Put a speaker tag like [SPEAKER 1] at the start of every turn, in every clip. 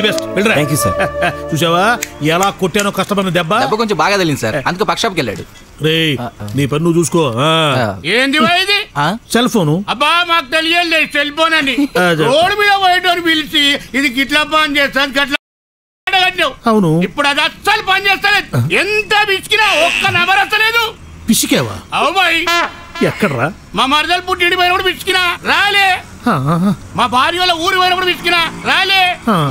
[SPEAKER 1] The best. వెళ్ళరా.
[SPEAKER 2] Thank you sir.
[SPEAKER 1] చూసావా ఎలా కొట్టానో కష్టమైన దెబ్బ
[SPEAKER 3] కొంచెం బాగా తెలియదు సార్, అందుకు పక్షాప్కి వెళ్ళాడు.
[SPEAKER 1] రే నీ పని నువ్వు చూసుకో.
[SPEAKER 4] ఏంది ఇది?
[SPEAKER 1] Cell phone.
[SPEAKER 4] అబ్బా మాకు తెలియలేదు సెల్ ఫోన్ అని. రోడ్డు మీద పోయేటోని పిలిచి ఇది గిట్లా పని చేస్తాను గట్లా.
[SPEAKER 1] అవును,
[SPEAKER 4] ఇప్పుడు అది అస్సలు పని చేస్తలేదు. ఎంత పిసికినా ఒక్క నెంబర్ వస్తలేదు.
[SPEAKER 1] పిసికేవా?
[SPEAKER 4] అవు బాయ్.
[SPEAKER 1] ఎక్కడరా?
[SPEAKER 4] మా మరదలు పుట్టింటి పోయినప్పుడు పిసికినా రాలే. మా భార్య వాళ్ళ ఊరి పోయినప్పుడు పిసికినా రాలే.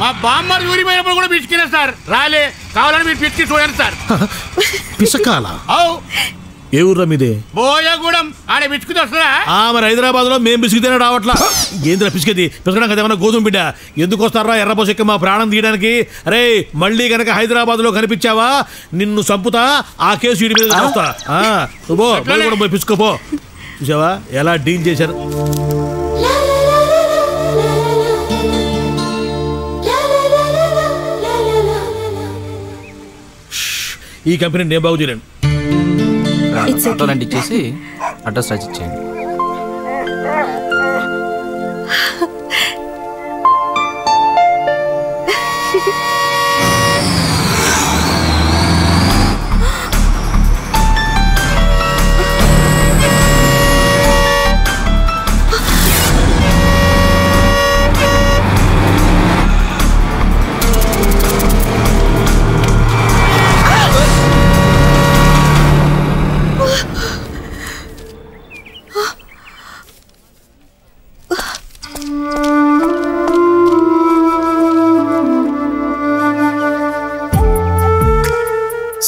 [SPEAKER 4] మా బామ్మర్ ఊరి పోయినప్పుడు కూడా పిసికినా సార్ రాలే. కావాలని మీరు పిసికి చూడండి సార్.
[SPEAKER 1] పిసకాల?
[SPEAKER 4] అవు.
[SPEAKER 1] ఏ ఊర్రా మీదే?
[SPEAKER 4] బోయగూడెం. ఆడ పిసుకుతే వస్తుందా?
[SPEAKER 1] మరి హైదరాబాద్ లో మేము పిసికితేనే రావట్లా. ఏంద్రా పిసికేది? పిసకడం కదా ఏమన్నా గోధుమ బిడ్డ? ఎందుకు వస్తారా ఎర్రపోసెక్క మా ప్రాణం తీయడానికి? అరే మళ్ళీ గనక హైదరాబాద్ లో కనిపించావా నిన్ను చంపుతా. ఆ కేసు వీడి మీద వస్తా. నువ్వు పోయి పిసుకోపో. చూసావా ఎలా డీల్ చేశారు? ఈ కంపెనీ నేను బాగు చేయలేను.
[SPEAKER 3] ఫోటోలంటే ఇచ్చేసి అడ్రస్ రాసి ఇచ్చేయండి.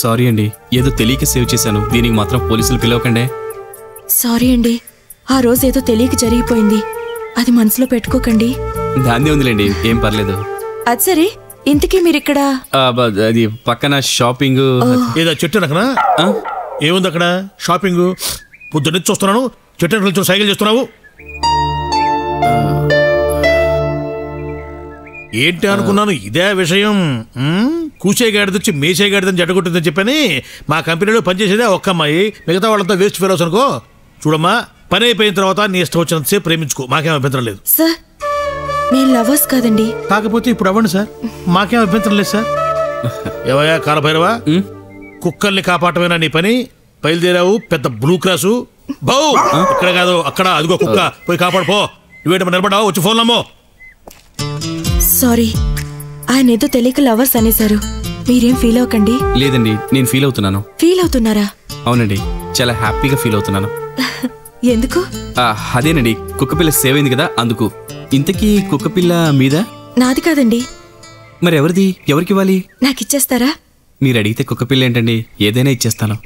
[SPEAKER 2] సారీ అండి, ఏదో తెలియక సేవ్ చేశాను. దీనికి మాత్రం పోలీసులు పిలవకండి.
[SPEAKER 5] సారీ అండి, ఆ రోజు ఏదో తెలియక జరిగిపోయింది, అది మనసులో పెట్టుకోకండి.
[SPEAKER 2] దాన్నే ఉందిలేండి, ఏం పర్లేదు.
[SPEAKER 5] అది సరే, ఇంతకీ మీరిక్కడ?
[SPEAKER 2] అది పక్కన షాపింగ్.
[SPEAKER 1] ఏదో చెట్టు అక్కడ ఏముంది? అక్కడ షాపింగ్. పొద్దున్నే చూస్తున్నాను చెట్టు సైకిల్ చేస్తున్నావు. ఏంటి అనుకున్నాను ఇదే విషయం. కూసేగాడిదొచ్చి మేసేగాడిదని జడగొట్టిందని చెప్పని మా కంపెనీలో పనిచేసేదే ఒక్క అమ్మాయి, మిగతా వాళ్ళంతా వేస్ట్ ఫెలోస్ అనుకో. చూడమ్మా, పని అయిపోయిన తర్వాత నీ ఇష్టం వచ్చినంతసేపు ప్రేమించుకో, మాకేం అభ్యంతరం లేదు.
[SPEAKER 5] సార్ మేము లవర్స్ కాదండి.
[SPEAKER 1] కాకపోతే ఇప్పుడు అవ్వండి సార్, మాకేం అభ్యంతరం లేదు సార్. ఏవయ్యా కాలభైరవా, కుక్కల్ని కాపాడమేనా నీ పని? బయలుదేరావు పెద్ద బ్లూ క్రాసు. బౌ ఇక్కడ కాదు అక్కడ, అదిగో కుక్క, పోయి కాపాడుపో. నువ్వేటమ్మా నిలబడావు, వచ్చి ఫోన్ నమ్మో.
[SPEAKER 5] సారీ, ఆయన ఏదో తెలియక లవర్స్ అనేశారు, మీరేం ఫీల్ అవ్వకండి.
[SPEAKER 2] లేదండి, నేను ఫీల్ అవుతున్నాను.
[SPEAKER 5] ఫీల్ అవుతున్నారా?
[SPEAKER 2] అవునండి, చాలా హ్యాపీగా ఫీల్ అవుతున్నాను.
[SPEAKER 5] ఎందుకు?
[SPEAKER 2] అదేనండి, కుక్కపిల్ల సేవ్ అయింది కదా, అందుకు. ఇంతకీ కుక్కపిల్ల మీద?
[SPEAKER 5] నాది కాదండి.
[SPEAKER 2] మరి ఎవరిది? ఎవరికి ఇవ్వాలి?
[SPEAKER 5] నాకు ఇచ్చేస్తారా?
[SPEAKER 2] మీరు అడిగితే కుక్కపిల్ల ఏంటండి, ఏదైనా ఇచ్చేస్తాను.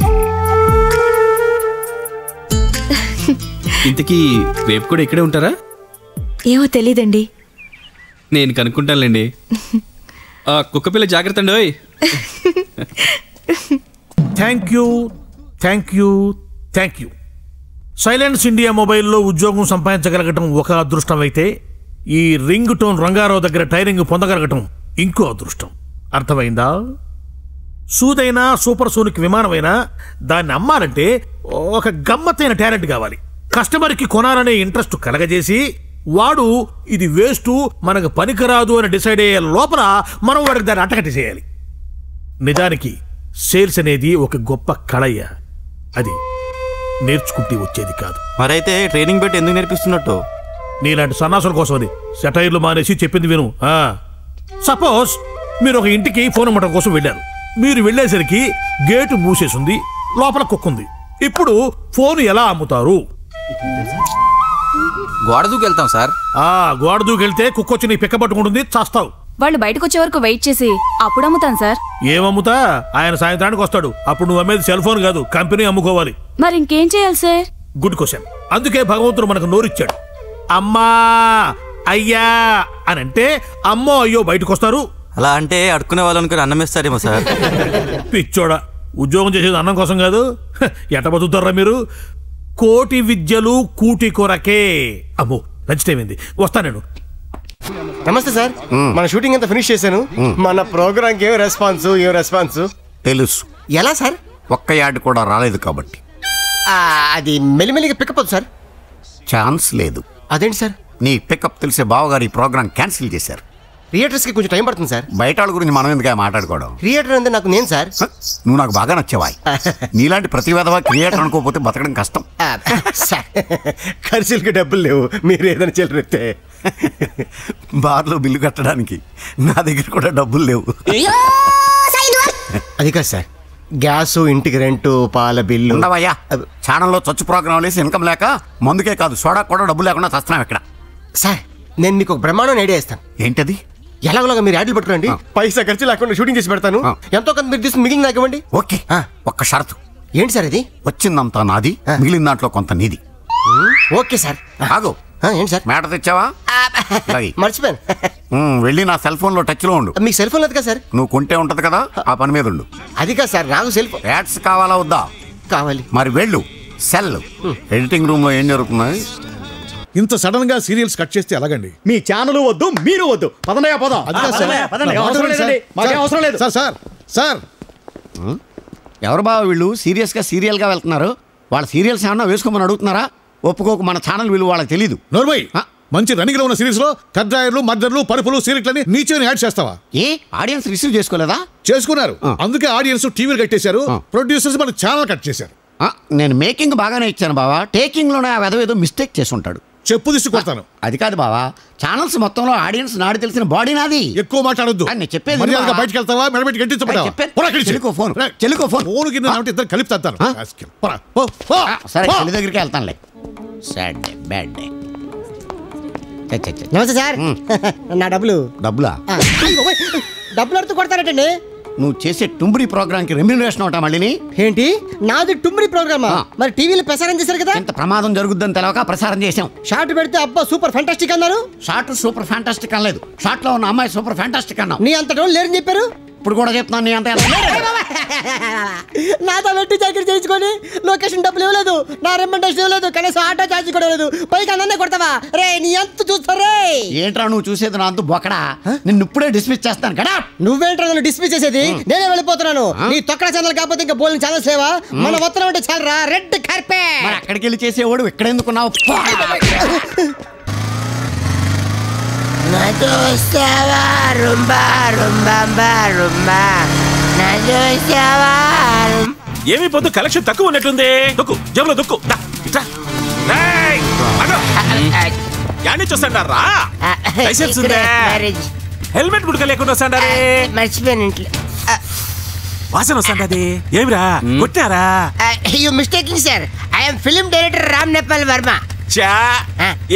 [SPEAKER 2] ఇంతకీ రేపు కూడా ఇక్కడే ఉంటారా?
[SPEAKER 5] ఏమో తెలీదండి.
[SPEAKER 2] నేను కనుక్కుంటానులేండి. కుక్కపిల్ల జాగ్రత్త అండి.
[SPEAKER 1] Thank you thank you thank you. Silence India మొబైల్లో ఉద్యోగం సంపాదించగలగటం ఒక అదృష్టం అయితే, ఈ రింగ్ టోన్ రంగారావు దగ్గర టైరింగ్ పొందగలగటం ఇంకో అదృష్టం. అర్థమైందా? సూదైనా సూపర్ సోనిక్ విమానమైనా దాన్ని అమ్మాలంటే ఒక గమ్మత్తైన టాలెంట్ కావాలి. కస్టమర్కి కొనాలనే ఇంట్రెస్ట్ కలగజేసి వాడు ఇది వేస్ట్ మనకు పనికిరాదు అని డిసైడ్ అయ్యే లోపల మనం వాడికి దాన్ని అట్టకట్టేసేయాలి. నిజానికి సేల్స్ అనేది ఒక గొప్ప కళయ్య, అది నేర్చుకుంటే వచ్చేది కాదు.
[SPEAKER 6] మరైతే ట్రైనింగ్ పెట్టి ఎందుకు నేర్పిస్తున్నట్టు?
[SPEAKER 1] నీలాంటి సన్నాసుల కోసం అది. సెటైర్లు మానేసి చెప్పింది విను. సపోజ్ మీరు ఒక ఇంటికి ఫోన్ అమ్మటం కోసం వెళ్ళారు. మీరు వెళ్ళేసరికి గేటు మూసేసింది, లోపల కుక్కుంది. ఇప్పుడు ఫోన్ ఎలా అమ్ముతారు?
[SPEAKER 3] గోడ దూకెళ్తాం సార్.
[SPEAKER 1] గోడ దూకెళ్తే కుక్కొచ్చి నీ పిక్క పట్టుకుంటుంది, చేస్తావు.
[SPEAKER 7] వాళ్ళు బయటకు వచ్చే వరకు వెయిట్ చేసి అప్పుడు అమ్ముతాను సార్.
[SPEAKER 1] ఏమమ్ముతా? ఆయన సాయంత్రానికి వస్తాడు, అప్పుడు నువ్వు అమ్మేది సెల్ ఫోన్ కాదు, కంపెనీ అమ్ముకోవాలి.
[SPEAKER 7] మరి ఇంకేం చేయాలి సార్?
[SPEAKER 1] Good question. అందుకే భగవంతుడు మనకు నోరిచ్చాడు. అమ్మా అయ్యా అని అంటే అమ్మో అయ్యో బయటకు వస్తారు.
[SPEAKER 6] అలా అంటే అడుక్కునే వాళ్ళని అన్నం ఇస్తారేమో సార్.
[SPEAKER 1] పిచ్చోడా, ఉద్యోగం చేసేది అన్నం కోసం కాదు. ఎట్ట బతుకుతారా మీరు? కోటి విద్యలు కూటి కొరకే. అమ్మో లంచ్ టైం అయింది, వస్తా నేను.
[SPEAKER 8] నమస్తే సార్, మన షూటింగ్ అంతా ఫినిష్ చేశాను. మన ప్రోగ్రామ్ ఏం రెస్పాన్స్
[SPEAKER 9] తెలుసు.
[SPEAKER 8] ఎలా సార్?
[SPEAKER 9] ఒక్క యాడ్ కూడా రాలేదు కాబట్టి.
[SPEAKER 8] అది మెల్లిమెల్లిగా పికప్ అవుతుంది సార్.
[SPEAKER 9] ఛాన్స్ లేదు.
[SPEAKER 8] అదేంటి సార్?
[SPEAKER 9] నీ పికప్ తెలిసే బావగారు ఈ ప్రోగ్రామ్ క్యాన్సిల్ చేశారు.
[SPEAKER 8] థియేటర్స్ కి కొంచెం టైం పడుతుంది సార్.
[SPEAKER 9] బయట వాళ్ళ గురించి మనం ఎందుకు మాట్లాడుకోవడం?
[SPEAKER 8] క్రియేటర్ అంటే నాకు నేను సార్.
[SPEAKER 9] నువ్వు నాకు బాగా నచ్చేవాయి. నీలాంటి ప్రతి విధవా క్రియేటర్ అనుకోకపోతే బతకడం కష్టం.
[SPEAKER 8] ఖర్చులకి డబ్బులు లేవు, మీరు ఏదైనా చెల్లితే.
[SPEAKER 9] బార్లో బిల్లు కట్టడానికి నా దగ్గర కూడా డబ్బులు లేవు.
[SPEAKER 8] అది కాదు సార్, గ్యాస్, ఇంటికి రెంటు, పాల బిల్లు.
[SPEAKER 9] ఉండవయ్యా, ఛానల్లో చచ్చు ప్రోగ్రాం వేసి ఇన్కమ్ లేక మందుకే కాదు సోడా కూడా డబ్బులు లేకుండా చస్తున్నాం ఇక్కడ.
[SPEAKER 8] సార్ నేను మీకు ఒక బ్రహ్మాండం ఐడియా ఇస్తాను.
[SPEAKER 9] ఏంటది?
[SPEAKER 8] ఎలాగోలాగా మీరు యాడ్లు పట్టుకోండి, పైసా ఖర్చు లేకుండా షూటింగ్ చేసి పెడతాను. ఎంతో కొంత మీరు తీసుకుని మిగిలిన నాకు ఇవ్వండి.
[SPEAKER 9] ఓకే, ఒక్క షరతు.
[SPEAKER 8] ఏంటి సార్ అది?
[SPEAKER 9] వచ్చిందంతా నాది, మిగిలిన దాంట్లో కొంత నీది.
[SPEAKER 8] Okay sir.
[SPEAKER 9] ఆగు.
[SPEAKER 8] ఏంటి సార్?
[SPEAKER 9] మ్యాటర్ తెచ్చావా?
[SPEAKER 8] మర్చిపోయాను.
[SPEAKER 9] వెళ్ళి నా సెల్ ఫోన్ లో టచ్ లో ఉండు.
[SPEAKER 8] మీకు సెల్ ఫోన్ లేదు కదా సార్?
[SPEAKER 9] నువ్వు కొంటే ఉంటది కదా, ఆ పని మీద ఉండు.
[SPEAKER 8] అది కాదు సార్, నాకు సెల్ ఫోన్.
[SPEAKER 9] యాడ్స్ కావాలా వద్దా?
[SPEAKER 8] కావాలి.
[SPEAKER 9] మరి వెళ్ళు, సెల్. ఎడిటింగ్ రూమ్ లో ఏం జరుగుతున్నాయి?
[SPEAKER 1] ఇంత సడన్ గా సీరియల్స్ కట్ చేస్తే ఎలాగండి?
[SPEAKER 10] మీ ఛానల్ వద్దు, మీరు వద్దు. పదనయ్య పోదాం. అవసరం లేదు
[SPEAKER 1] సార్. సార్ సార్
[SPEAKER 9] ఎవరు బావ వీళ్ళు సీరియస్ గా సీరియల్ గా వెళ్తున్నారు? వాళ్ళ సీరియల్స్ ఏమన్నా వేసుకోమని అడుగుతున్నారా? ఒప్పుకోకు, మన ఛానల్ విలువ వాళ్ళకి తెలీదు.
[SPEAKER 1] నోర్మై, మంచి రన్నింగ్ లో ఉన్న సిరీస్ లో కడ్రాయర్లు, మర్డర్లు, పరుపులు, సీరియట్లని నీచని యాడ్ చేస్తావా?
[SPEAKER 9] ఏ ఆడియన్స్ రిసీవ్ చేసుకోలేదా?
[SPEAKER 1] చేసుకున్నారు. అందుకే ఆడియన్స్ టీవీలు కట్టేశారు, ప్రొడ్యూసర్స్ మన ఛానల్ కట్ చేశారు.
[SPEAKER 9] నేను మేకింగ్ బాగానే ఇచ్చాను బావా, టేకింగ్ లోనే ఆ ఏదో మిస్టేక్ చేసి ఉంటాడు.
[SPEAKER 1] చెప్పు తీసుకొడతాను.
[SPEAKER 9] అది కాదు బావా, ఛానల్స్ మొత్తంలో ఆడియన్స్ నాడు తెలిసిన బాడీ నాది.
[SPEAKER 1] ఎక్కువ మాట్లాడొద్దు.
[SPEAKER 9] చెప్పేది
[SPEAKER 1] బయటకు వెళ్తావా? మెడబెట్టి
[SPEAKER 9] చెల్లుకో ఫోన్
[SPEAKER 1] ఇద్దరు కలిపి తాను.
[SPEAKER 9] సరే, చెల్లి దగ్గరికి వెళ్తానులే. Sad day, bad day.
[SPEAKER 8] నమస్తే సార్. నా డబ్బులా? డబ్బులు అడుతూ కొడతారటండి.
[SPEAKER 9] నువ్వు చేసే టుంబురి ప్రోగ్రామ్ కి రెమ్యూనరేషన్ అవుతా మళ్ళీ.
[SPEAKER 8] ఏంటి? నాది టుంబురి ప్రోగ్రామా? మరి టీవీలో ప్రసారం చేశారు కదా.
[SPEAKER 9] ఇంత ప్రమాదం జరుగుద్దని తెలవక ప్రసారం చేసాం.
[SPEAKER 8] షార్ట్ పెడితే అబ్బా సూపర్ ఫ్యాంటాస్టిక్ అన్నారు.
[SPEAKER 9] షార్ట్ సూపర్ ఫ్యాంటాస్టిక్ అనలేదు, షార్ట్ లో ఉన్న అమ్మాయి సూపర్ ఫ్యాంటాస్టిక్ అన్నావు.
[SPEAKER 8] నీ అంత డోన్ లేరని చెప్పారు.
[SPEAKER 9] ఇప్పుడు కూడా చెప్తున్నాను, నీ అంత
[SPEAKER 8] నాతో వెట్టి చాకరీ చేయించుకొని లొకేషన్ డబ్బులు ఇవ్వలేదు, నా రెమ్యూనరేషన్ ఇవ్వలేదు, కనీసం ఆటో ఛార్జ్ కూడా లేదు. పైకి అన్నే కొడతావా? రే నీ ఎంత చూస్తారే.
[SPEAKER 9] ఏంట్రా నువ్వు చూసేది? నా అంత బొక్కడా, నిన్ను ఇప్పుడే డిస్మిస్ చేస్తాను కదా.
[SPEAKER 8] నువ్వేంట్రా నన్ను డిస్మిస్ చేసేది? నేనే వెళ్ళిపోతున్నాను. నీ తొక్కడ ఛానల్ కాకపోతే ఇంకా బోల్ని ఛానల్స్ లేవా? మన ఉత్తరం అంటే చాలరా, రెడ్ కార్పెట్.
[SPEAKER 9] మరి అక్కడికి వెళ్ళి చేసేవాడు ఇక్కడ ఎందుకున్నావు?
[SPEAKER 11] ఏమి పొద్దు కలెక్షన్ తక్కువ ఉన్నట్టుంది. దొక్కు జేబులో దొక్కు. చూస్తాడారా? లైసెన్స్ ఉందా? హెల్మెట్ గుడక లేకుండా వస్తాడారే.
[SPEAKER 8] మర్చిపోయాను ఇంట్లో.
[SPEAKER 11] వాసన వస్తాండది. ఏమిరా కొట్టారా?
[SPEAKER 8] You mistaking sir, I am film director Ram Nepal Varma.
[SPEAKER 11] చా,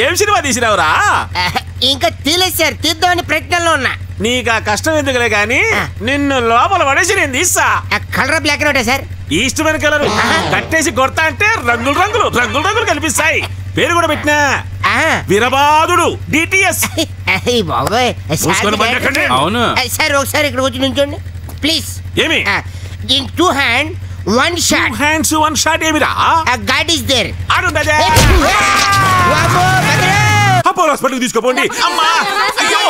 [SPEAKER 11] ఏం సినిమా తీసినావురా?
[SPEAKER 8] ఇంకా తీలేదు సార్, తీద్దామని ప్రయత్నంలో ఉన్నా.
[SPEAKER 11] నీకు ఆ కష్టం ఎందుకులే గాని నిన్ను లోపల పడేసి నేను తీస్తా.
[SPEAKER 8] Colour black and white sir?
[SPEAKER 11] ఈస్టమైన కలర్. కట్టేసి కొడతా అంటే రంగులు రంగులు రంగులు రంగులు కనిపిస్తాయి. పేరు కూడా పెట్టినా, వీరబాదుడు డిటిఎస్.
[SPEAKER 2] అవును
[SPEAKER 8] సార్, ఒకసారి ఇక్కడ వచ్చి నుంచోండి ప్లీజ్.
[SPEAKER 11] ఏమి?
[SPEAKER 8] In 2 hands 1 shot.
[SPEAKER 11] 2 hands 1 shot ఏమిరా?
[SPEAKER 8] God is there.
[SPEAKER 11] ఆడుండదే. అపోలో హాస్పిటల్ తీసుకోపోండి. అమ్మా, అయ్యో,